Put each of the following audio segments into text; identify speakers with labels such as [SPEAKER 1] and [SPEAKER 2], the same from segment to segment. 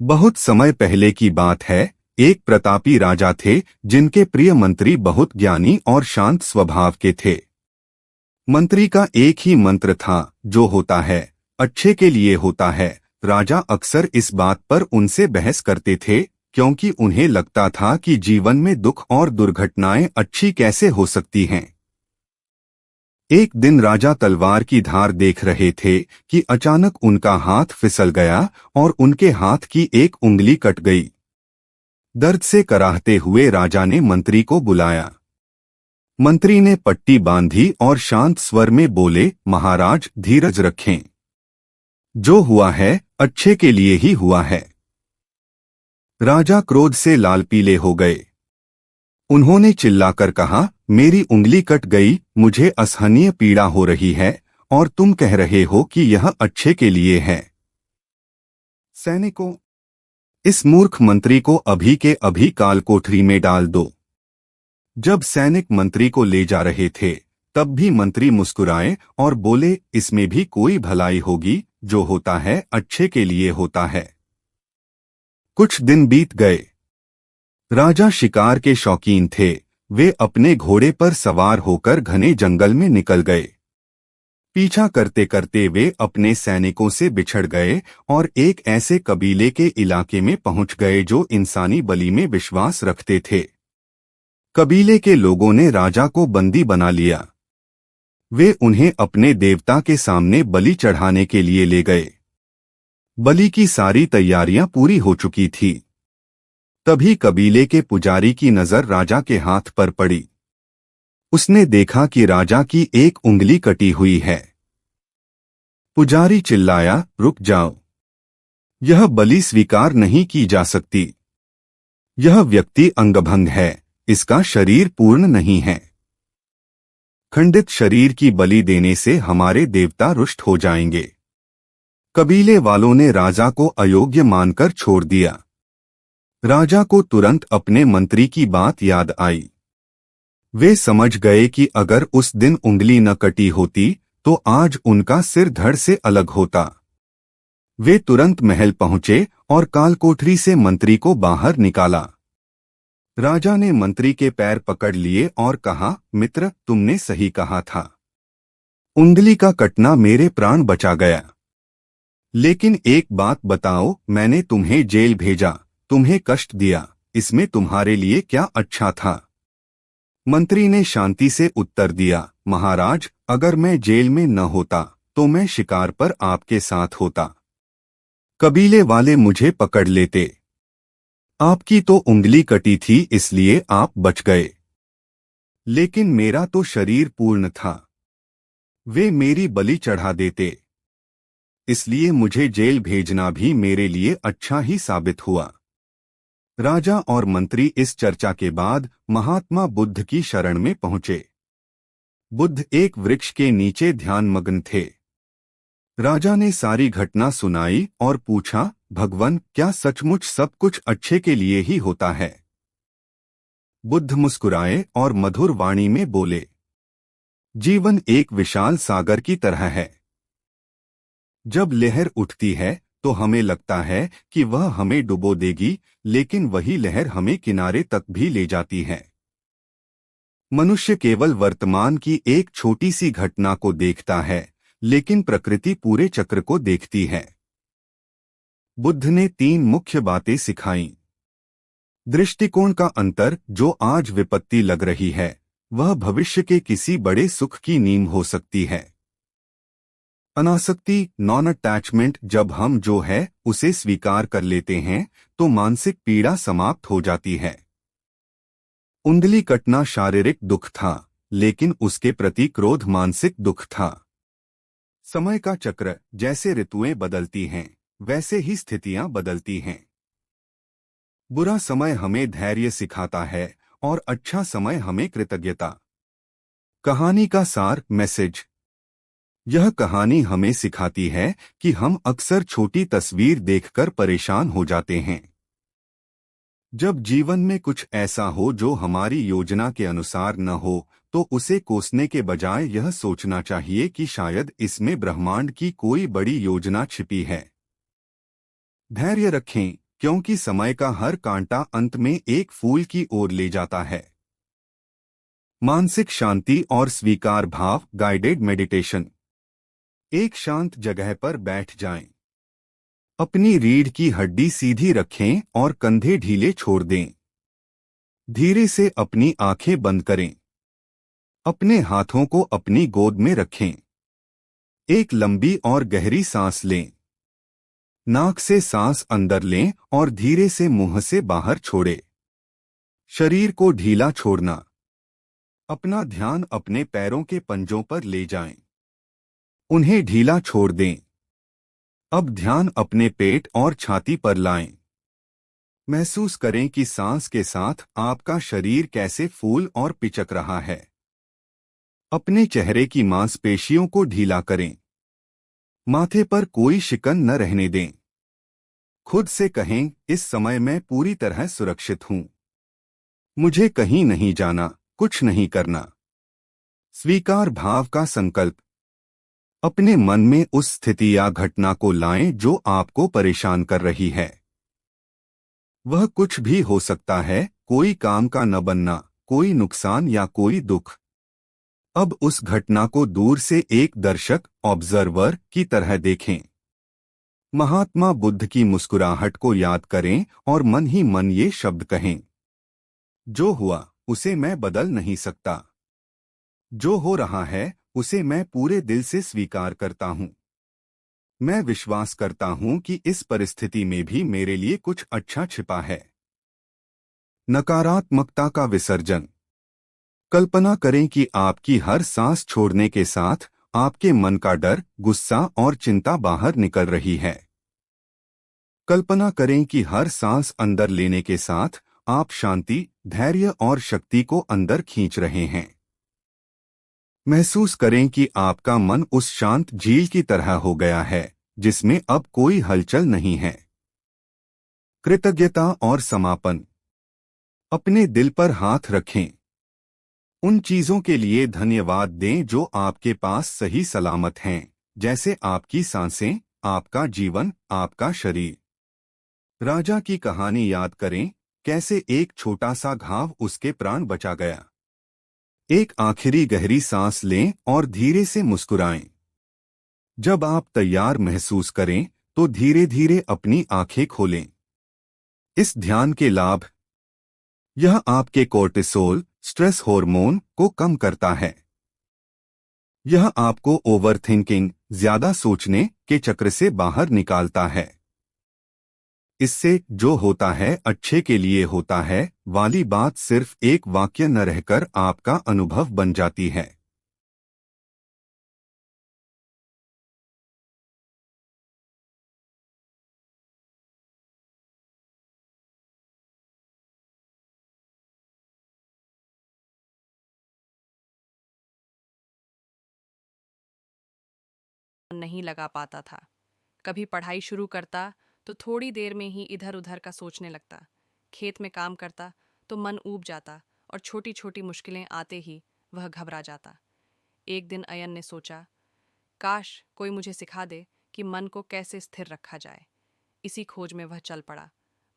[SPEAKER 1] बहुत समय पहले की बात है। एक प्रतापी राजा थे जिनके प्रिय मंत्री बहुत ज्ञानी और शांत स्वभाव के थे। मंत्री का एक ही मंत्र था, जो होता है अच्छे के लिए होता है। राजा अक्सर इस बात पर उनसे बहस करते थे, क्योंकि उन्हें लगता था कि जीवन में दुख और दुर्घटनाएं अच्छी कैसे हो सकती हैं। एक दिन राजा तलवार की धार देख रहे थे कि अचानक उनका हाथ फिसल गया और उनके हाथ की एक उंगली कट गई। दर्द से कराहते हुए राजा ने मंत्री को बुलाया। मंत्री ने पट्टी बांधी और शांत स्वर में बोले, महाराज धीरज रखें। जो हुआ है अच्छे के लिए ही हुआ है। राजा क्रोध से लाल पीले हो गए। उन्होंने चिल्लाकर कहा, मेरी उंगली कट गई, मुझे असहनीय पीड़ा हो रही है, और तुम कह रहे हो कि यह अच्छे के लिए है। सैनिकों, इस मूर्ख मंत्री को अभी के अभी काल कोठरी में डाल दो। जब सैनिक मंत्री को ले जा रहे थे, तब भी मंत्री मुस्कुराए और बोले, इसमें भी कोई भलाई होगी, जो होता है अच्छे के लिए होता है। कुछ दिन बीत गए। राजा शिकार के शौकीन थे। वे अपने घोड़े पर सवार होकर घने जंगल में निकल गए। पीछा करते करते वे अपने सैनिकों से बिछड़ गए और एक ऐसे कबीले के इलाके में पहुंच गए जो इंसानी बलि में विश्वास रखते थे। कबीले के लोगों ने राजा को बंदी बना लिया। वे उन्हें अपने देवता के सामने बलि चढ़ाने के लिए ले गए। बलि की सारी तैयारियां पूरी हो चुकी थी। तभी कबीले के पुजारी की नजर राजा के हाथ पर पड़ी। उसने देखा कि राजा की एक उंगली कटी हुई है। पुजारी चिल्लाया, रुक जाओ, यह बलि स्वीकार नहीं की जा सकती। यह व्यक्ति अंगभंग है, इसका शरीर पूर्ण नहीं है। खंडित शरीर की बलि देने से हमारे देवता रुष्ट हो जाएंगे। कबीले वालों ने राजा को अयोग्य मानकर छोड़ दिया। राजा को तुरंत अपने मंत्री की बात याद आई। वे समझ गए कि अगर उस दिन उंगली न कटी होती तो आज उनका सिर धड़ से अलग होता। वे तुरंत महल पहुंचे और कालकोठरी से मंत्री को बाहर निकाला। राजा ने मंत्री के पैर पकड़ लिए और कहा, मित्र, तुमने सही कहा था। उंगली का कटना मेरे प्राण बचा गया। लेकिन एक बात बताओ, मैंने तुम्हें जेल भेजा, तुम्हें कष्ट दिया, इसमें तुम्हारे लिए क्या अच्छा था? मंत्री ने शांति से उत्तर दिया, महाराज, अगर मैं जेल में न होता तो मैं शिकार पर आपके साथ होता। कबीले वाले मुझे पकड़ लेते। आपकी तो उंगली कटी थी, इसलिए आप बच गए। लेकिन मेरा तो शरीर पूर्ण था। वे मेरी बलि चढ़ा देते। इसलिए मुझे जेल भेजना भी मेरे लिए अच्छा ही साबित हुआ। राजा और मंत्री इस चर्चा के बाद महात्मा बुद्ध की शरण में पहुंचे। बुद्ध एक वृक्ष के नीचे ध्यानमग्न थे। राजा ने सारी घटना सुनाई और पूछा, भगवान, क्या सचमुच सब कुछ अच्छे के लिए ही होता है? बुद्ध मुस्कुराए और मधुर वाणी में बोले, जीवन एक विशाल सागर की तरह है। जब लहर उठती है तो हमें लगता है कि वह हमें डुबो देगी, लेकिन वही लहर हमें किनारे तक भी ले जाती है। मनुष्य केवल वर्तमान की एक छोटी सी घटना को देखता है, लेकिन प्रकृति पूरे चक्र को देखती है। बुद्ध ने 3 मुख्य बातें सिखाईं। दृष्टिकोण का अंतर, जो आज विपत्ति लग रही है, वह भविष्य के किसी बड़े सुख की नींव हो सकती है। अनासक्ति, नॉन अटैचमेंट, जब हम जो है उसे स्वीकार कर लेते हैं तो मानसिक पीड़ा समाप्त हो जाती है। उंगली कटना शारीरिक दुख था, लेकिन उसके प्रति क्रोध मानसिक दुख था। समय का चक्र, जैसे ऋतुएं बदलती हैं, वैसे ही स्थितियां बदलती हैं। बुरा समय हमें धैर्य सिखाता है और अच्छा समय हमें कृतज्ञता। कहानी का सार, मैसेज। यह कहानी हमें सिखाती है कि हम अक्सर छोटी तस्वीर देखकर परेशान हो जाते हैं। जब जीवन में कुछ ऐसा हो जो हमारी योजना के अनुसार न हो, तो उसे कोसने के बजाय यह सोचना चाहिए कि शायद इसमें ब्रह्मांड की कोई बड़ी योजना छिपी है। धैर्य रखें, क्योंकि समय का हर कांटा अंत में एक फूल की ओर ले जाता है। मानसिक शांति और स्वीकार भाव गाइडेड मेडिटेशन। एक शांत जगह पर बैठ जाएं। अपनी रीढ़ की हड्डी सीधी रखें और कंधे ढीले छोड़ दें। धीरे से अपनी आंखें बंद करें। अपने हाथों को अपनी गोद में रखें। एक लंबी और गहरी सांस लें। नाक से सांस अंदर लें और धीरे से मुंह से बाहर छोड़ें। शरीर को ढीला छोड़ना। अपना ध्यान अपने पैरों के पंजों पर ले जाएं। उन्हें ढीला छोड़ दें। अब ध्यान अपने पेट और छाती पर लाएं। महसूस करें कि सांस के साथ आपका शरीर कैसे फूल और पिचक रहा है। अपने चेहरे की मांसपेशियों को ढीला करें। माथे पर कोई शिकन न रहने दें। खुद से कहें, इस समय मैं पूरी तरह सुरक्षित हूं। मुझे कहीं नहीं जाना, कुछ नहीं करना। स्वीकार भाव का संकल्प। अपने मन में उस स्थिति या घटना को लाएं जो आपको परेशान कर रही है। वह कुछ भी हो सकता है, कोई काम का न बनना, कोई नुकसान या कोई दुख। अब उस घटना को दूर से एक दर्शक ऑब्जर्वर की तरह देखें। महात्मा बुद्ध की मुस्कुराहट को याद करें और मन ही मन ये शब्द कहें, जो हुआ उसे मैं बदल नहीं सकता। जो हो रहा है उसे मैं पूरे दिल से स्वीकार करता हूँ। मैं विश्वास करता हूँ कि इस परिस्थिति में भी मेरे लिए कुछ अच्छा छिपा है। नकारात्मकता का विसर्जन। कल्पना करें कि आपकी हर सांस छोड़ने के साथ आपके मन का डर, गुस्सा और चिंता बाहर निकल रही है। कल्पना करें कि हर सांस अंदर लेने के साथ आप शांति, धैर्य और शक्ति को अंदर खींच रहे हैं। महसूस करें कि आपका मन उस शांत झील की तरह हो गया है जिसमें अब कोई हलचल नहीं है। कृतज्ञता और समापन। अपने दिल पर हाथ रखें। उन चीजों के लिए धन्यवाद दें जो आपके पास सही सलामत हैं, जैसे आपकी सांसें, आपका जीवन, आपका शरीर। राजा की कहानी याद करें, कैसे एक छोटा सा घाव उसके प्राण बचा गया। एक आखिरी गहरी सांस लें और धीरे से मुस्कुराएं। जब आप तैयार महसूस करें तो धीरे धीरे अपनी आंखें खोलें। इस ध्यान के लाभ। यह आपके कोर्टिसोल, स्ट्रेस हार्मोन को कम करता है। यह आपको ओवरथिंकिंग, ज्यादा सोचने के चक्र से बाहर निकालता है। इससे जो होता है अच्छे के लिए होता है वाली बात सिर्फ एक वाक्य न रहकर आपका अनुभव बन जाती है।
[SPEAKER 2] नहीं लगा पाता था। कभी पढ़ाई शुरू करता तो थोड़ी देर में ही इधर उधर का सोचने लगता। खेत में काम करता तो मन ऊब जाता और छोटी छोटी मुश्किलें आते ही वह घबरा जाता। एक दिन अयन ने सोचा, काश कोई मुझे सिखा दे कि मन को कैसे स्थिर रखा जाए। इसी खोज में वह चल पड़ा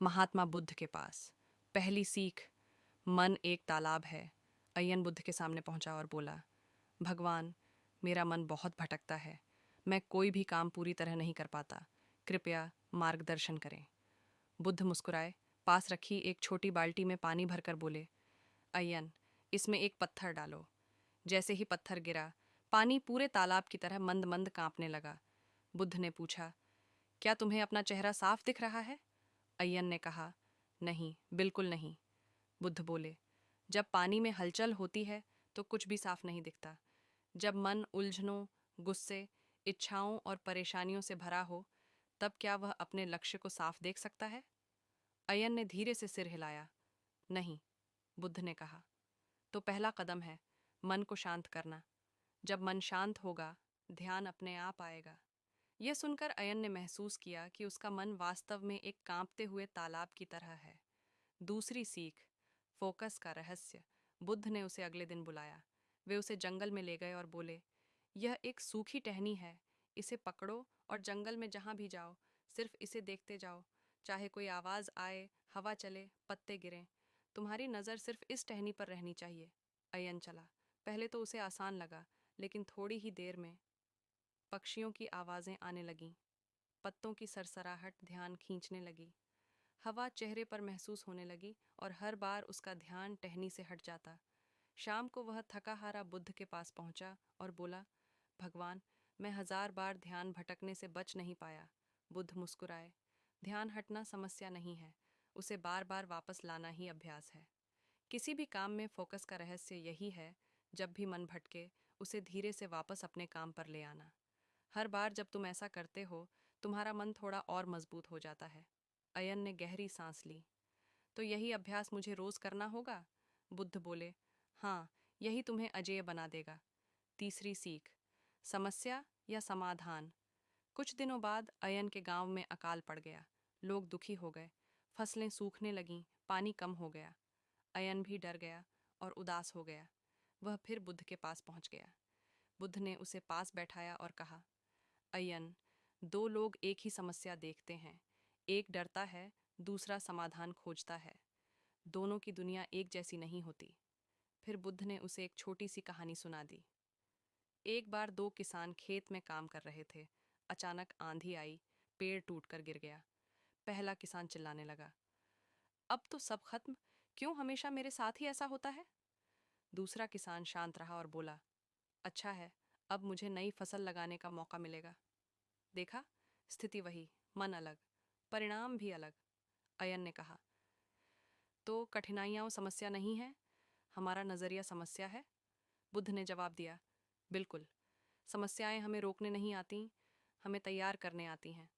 [SPEAKER 2] महात्मा बुद्ध के पास। पहली सीख, मन एक तालाब है। अयन बुद्ध के सामने पहुंचा और बोला, भगवान, मेरा मन बहुत भटकता है। मैं कोई भी काम पूरी तरह नहीं कर पाता। कृपया मार्गदर्शन करें। बुद्ध मुस्कुराए, पास रखी एक छोटी बाल्टी में पानी भरकर बोले, अय्यन, इसमें एक पत्थर डालो। जैसे ही पत्थर गिरा, पानी पूरे तालाब की तरह मंद मंद कांपने लगा। बुद्ध ने पूछा, क्या तुम्हें अपना चेहरा साफ दिख रहा है? अय्यन ने कहा, नहीं, बिल्कुल नहीं। बुद्ध बोले, जब पानी में हलचल होती है तो कुछ भी साफ नहीं दिखता। जब मन उलझनों, गुस्से, इच्छाओं और परेशानियों से भरा हो, तब क्या वह अपने लक्ष्य को साफ देख सकता है? अयन ने धीरे से सिर हिलाया। नहीं, बुद्ध ने कहा। तो पहला कदम है मन को शांत करना। जब मन शांत होगा, ध्यान अपने आप आएगा। यह सुनकर अयन ने महसूस किया कि उसका मन वास्तव में एक कांपते हुए तालाब की तरह है। दूसरी सीख, फोकस का रहस्य। बुद्ध ने उसे अगले दिन बुलाया। वे उसे जंगल में ले गए और बोले, यह एक सूखी टहनी है। इसे पकड़ो और जंगल में जहां भी जाओ, सिर्फ इसे देखते जाओ। चाहे कोई आवाज़ आए, हवा चले, पत्ते गिरें, तुम्हारी नज़र सिर्फ इस टहनी पर रहनी चाहिए। अयन चला। पहले तो उसे आसान लगा, लेकिन थोड़ी ही देर में पक्षियों की आवाज़ें आने लगीं, पत्तों की सरसराहट ध्यान खींचने लगी, हवा चेहरे पर महसूस होने लगी और हर बार उसका ध्यान टहनी से हट जाता। शाम को वह थका हारा बुद्ध के पास पहुंचा और बोला, भगवान, मैं 1000 बार ध्यान भटकने से बच नहीं पाया। बुद्ध मुस्कुराए। ध्यान हटना समस्या नहीं है, उसे बार बार वापस लाना ही अभ्यास है। किसी भी काम में फोकस का रहस्य यही है, जब भी मन भटके उसे धीरे से वापस अपने काम पर ले आना। हर बार जब तुम ऐसा करते हो, तुम्हारा मन थोड़ा और मजबूत हो जाता है। अयन ने गहरी सांस ली। तो यही अभ्यास मुझे रोज करना होगा? बुद्ध बोले, हाँ, यही तुम्हें अजेय बना देगा। तीसरी सीख, समस्या या समाधान। कुछ दिनों बाद अयन के गांव में अकाल पड़ गया। लोग दुखी हो गए, फसलें सूखने लगीं, पानी कम हो गया। अयन भी डर गया और उदास हो गया। वह फिर बुद्ध के पास पहुंच गया। बुद्ध ने उसे पास बैठाया और कहा, अयन, दो लोग एक ही समस्या देखते हैं, एक डरता है, दूसरा समाधान खोजता है। दोनों की दुनिया एक जैसी नहीं होती। फिर बुद्ध ने उसे एक छोटी सी कहानी सुना दी। एक बार दो किसान खेत में काम कर रहे थे। अचानक आंधी आई, पेड़ टूटकर गिर गया। पहला किसान चिल्लाने लगा, अब तो सब खत्म, क्यों हमेशा मेरे साथ ही ऐसा होता है? दूसरा किसान शांत रहा और बोला, अच्छा है, अब मुझे नई फसल लगाने का मौका मिलेगा। देखा, स्थिति वही, मन अलग, परिणाम भी अलग। अयन ने कहा, तो कठिनाइयां समस्या नहीं है, हमारा नजरिया समस्या है? बुद्ध ने जवाब दिया, बिल्कुल। समस्याएं हमें रोकने नहीं आती, हमें तैयार करने आती हैं।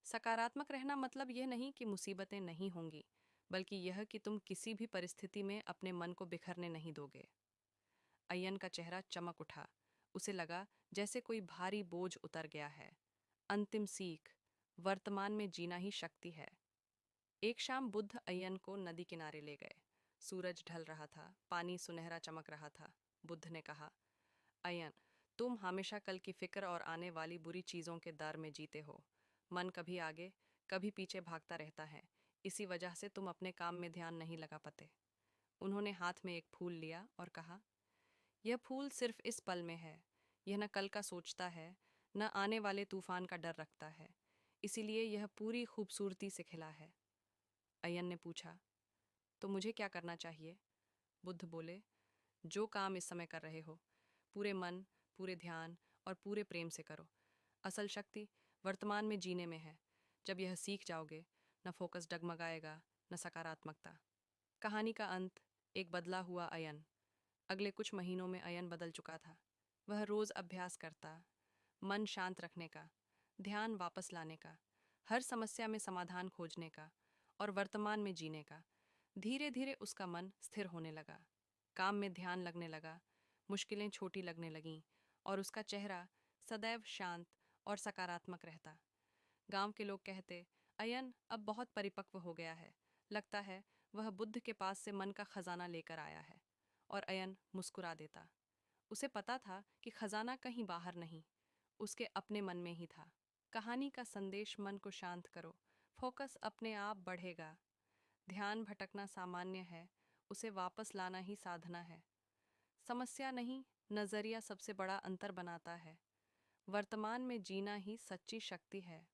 [SPEAKER 2] सकारात्मक रहना मतलब यह नहीं कि मुसीबतें नहीं होंगी, बल्कि यह कि तुम किसी भी परिस्थिति में अपने मन को बिखरने नहीं दोगे। अय्यन का चेहरा चमक उठा। उसे लगा जैसे कोई भारी बोझ उतर गया है। अंतिम सीख, वर्तमान में जीना ही शक्ति है। एक शाम बुद्ध अय्यन को नदी किनारे ले गए। सूरज ढल रहा था, पानी सुनहरा चमक रहा था। बुद्ध ने कहा, अय्यन, तुम हमेशा कल की फिक्र और आने वाली बुरी चीज़ों के डर में जीते हो। मन कभी आगे, कभी पीछे भागता रहता है। इसी वजह से तुम अपने काम में ध्यान नहीं लगा पाते। उन्होंने हाथ में एक फूल लिया और कहा, यह फूल सिर्फ इस पल में है। यह न कल का सोचता है, न आने वाले तूफान का डर रखता है। इसीलिए यह पूरी खूबसूरती से खिला है। अय्यन ने पूछा, तो मुझे क्या करना चाहिए? बुद्ध बोले, जो काम इस समय कर रहे हो, पूरे मन, पूरे ध्यान और पूरे प्रेम से करो। असल शक्ति वर्तमान में जीने में है। जब यह सीख जाओगे, न फोकस डगमगाएगा, न सकारात्मकता। कहानी का अंत, एक बदला हुआ अयन। अगले कुछ महीनों में अयन बदल चुका था। वह रोज अभ्यास करता, मन शांत रखने का, ध्यान वापस लाने का, हर समस्या में समाधान खोजने का और वर्तमान में जीने का। धीरे धीरे उसका मन स्थिर होने लगा, काम में ध्यान लगने लगा, मुश्किलें छोटी लगने लगीं और उसका चेहरा सदैव शांत और सकारात्मक रहता। गांव के लोग कहते, अयन अब बहुत परिपक्व हो गया है, लगता है वह बुद्ध के पास से मन का खजाना लेकर आया है। और अयन मुस्कुरा देता। उसे पता था कि खजाना कहीं बाहर नहीं, उसके अपने मन में ही था। कहानी का संदेश, मन को शांत करो, फोकस अपने आप बढ़ेगा। ध्यान भटकना सामान्य है, उसे वापस लाना ही साधना है। समस्या नहीं, नजरिया सबसे बड़ा अंतर बनाता है। वर्तमान में जीना ही सच्ची शक्ति है।